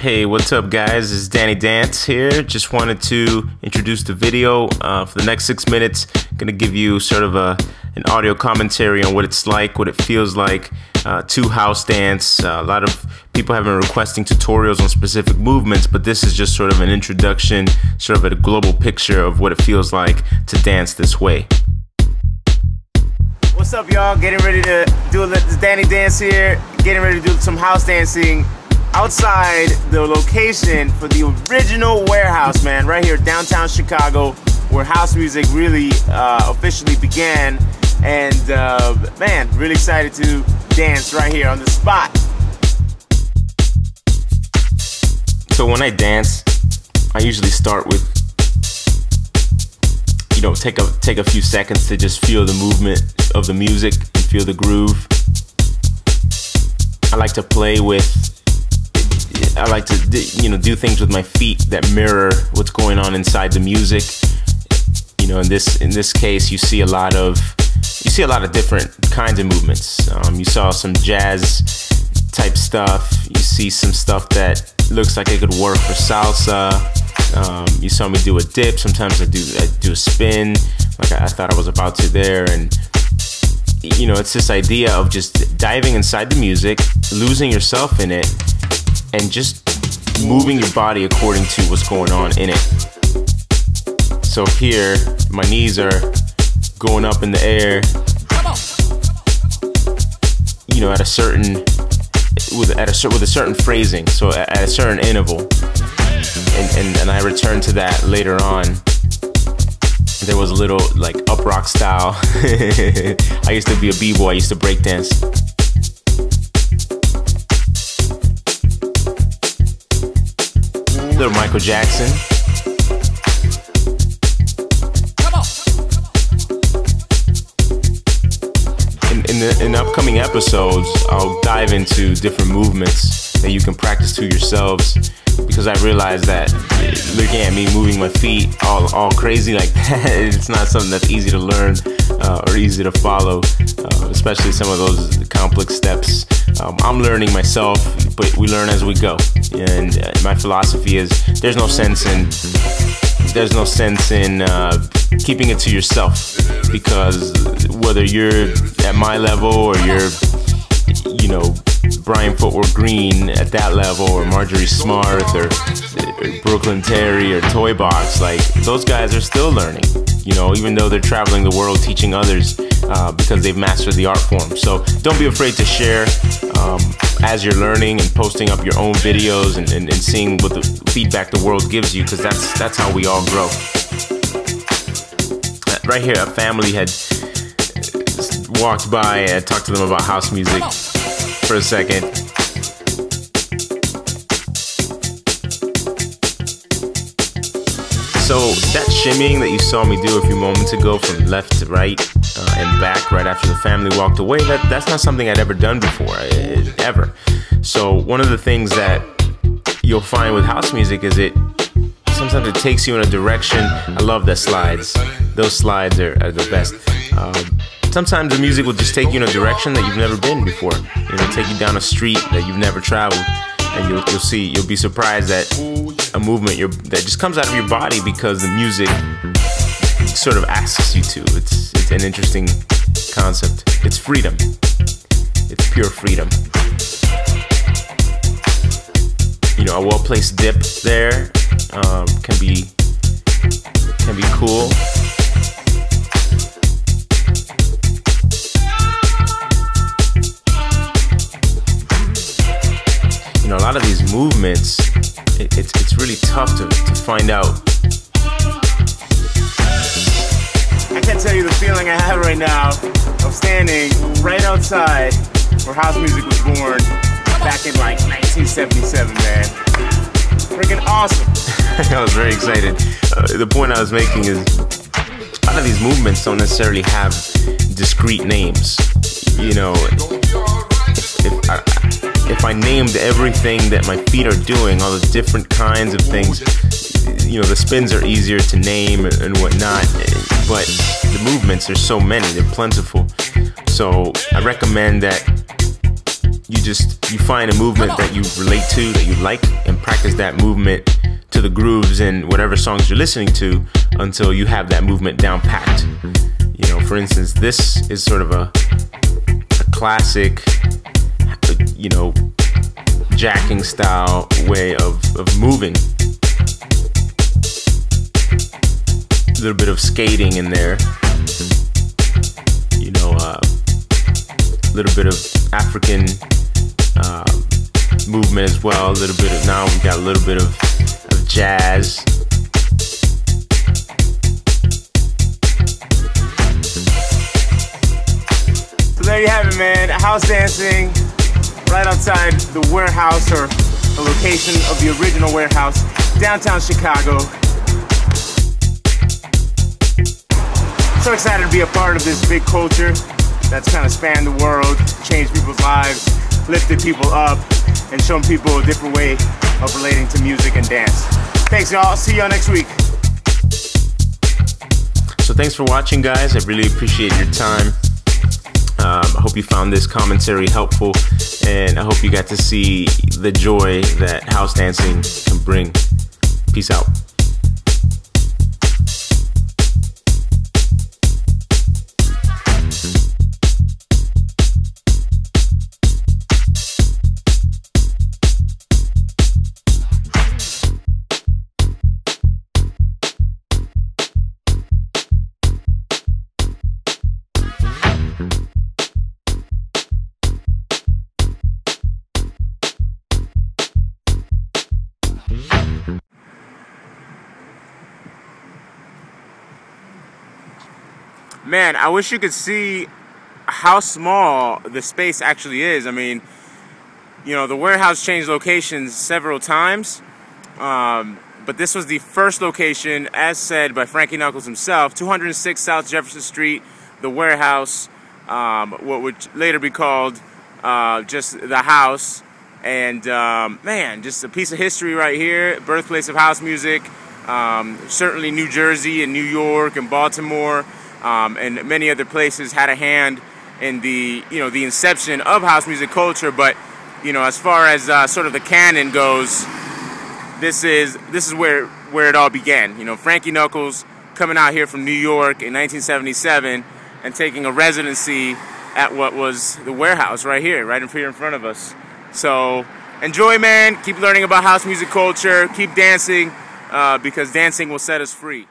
Hey, what's up guys? It's Danny Dance here. Just wanted to introduce the video. For the next 6 minutes, gonna give you sort of an audio commentary on what it's like, what it feels like to house dance. A lot of people have been requesting tutorials on specific movements, but this is just sort of an introduction, sort of a global picture of what it feels like to dance this way. What's up, y'all? Getting ready to do this. Danny Dance here. Getting ready to do some house dancing outside the location for the original warehouse, man. Right here, downtown Chicago, where house music really officially began. And man, really excited to dance right here on the spot. So when I dance, I usually start with, take a few seconds to just feel the movement of the music and feel the groove. I like to play with, I like to do things with my feet that mirror what's going on inside the music. In this case, you see a lot of different kinds of movements. You saw some jazz type stuff. You see some stuff that looks like it could work for salsa. You saw me do a dip. Sometimes I do a spin, like I thought I was about to there. And it's this idea of just diving inside the music, losing yourself in it, and just moving your body according to what's going on in it. So here, my knees are going up in the air, with a certain phrasing, so at a certain interval, and I return to that later on. There was a little like up rock style. I used to be a b-boy. I used to break dance. Little Michael Jackson. In upcoming episodes, I'll dive into different movements that you can practice to yourselves, because I realize that looking at me moving my feet all crazy like that, it's not something that's easy to learn or easy to follow, especially some of those complex steps. I'm learning myself, but we learn as we go. And my philosophy is there's no sense in keeping it to yourself, because whether you're at my level or you're Brian Footwork Green at that level, or Marjorie Smart or Brooklyn Terry or Toy Box, like those guys are still learning, even though they're traveling the world teaching others, because they've mastered the art form. So don't be afraid to share as you're learning and posting up your own videos and seeing what the feedback the world gives you, because that's how we all grow. Right here, a family had walked by and I talked to them about house music for a second. So that shimmying that you saw me do a few moments ago from left to right and back right after the family walked away, that's not something I'd ever done before, ever. So one of the things that you'll find with house music is sometimes it takes you in a direction. I love the slides. Those slides are the best. Sometimes the music will just take you in a direction that you've never been before. It'll take you down a street that you've never traveled, and you'll be surprised at a movement that just comes out of your body because the music sort of asks you to. It's an interesting concept. It's freedom. It's pure freedom. A well-placed dip there can be cool. A lot of these movements, it's really tough to find out. I can't tell you the feeling I have right now of standing right outside where house music was born back in like 1977, man. Freaking awesome. I was very excited. The point I was making is a lot of these movements don't necessarily have discrete names. If I named everything that my feet are doing, all the different kinds of things, the spins are easier to name and whatnot, but the movements, there's so many, they're plentiful. So I recommend that you find a movement that you relate to, that you like, and practice that movement to the grooves in whatever songs you're listening to until you have that movement down packed. You know, for instance, this is sort of a classic, you know, jacking style way of moving. A little bit of skating in there, you know, a little bit of African movement as well. A little bit of, now we got a little bit of jazz. So there you have it, man. House dancing right outside the warehouse, or a location of the original warehouse, downtown Chicago. So excited to be a part of this big culture that's kind of spanned the world, changed people's lives, lifted people up, and shown people a different way of relating to music and dance. Thanks, y'all. See y'all next week. So thanks for watching, guys. I really appreciate your time. I hope you found this commentary helpful, and I hope you got to see the joy that house dancing can bring. Peace out. Man, I wish you could see how small the space actually is. I mean, you know, the warehouse changed locations several times, but this was the first location, as said by Frankie Knuckles himself, 206 South Jefferson Street, the warehouse, what would later be called just the house. And man, just a piece of history right here, birthplace of house music. Certainly New Jersey and New York and Baltimore and many other places had a hand in the, you know, the inception of house music culture. But, you know, as far as sort of the canon goes, this is where it all began. You know, Frankie Knuckles coming out here from New York in 1977 and taking a residency at what was the warehouse right here in front of us. So enjoy, man. Keep learning about house music culture. Keep dancing, because dancing will set us free.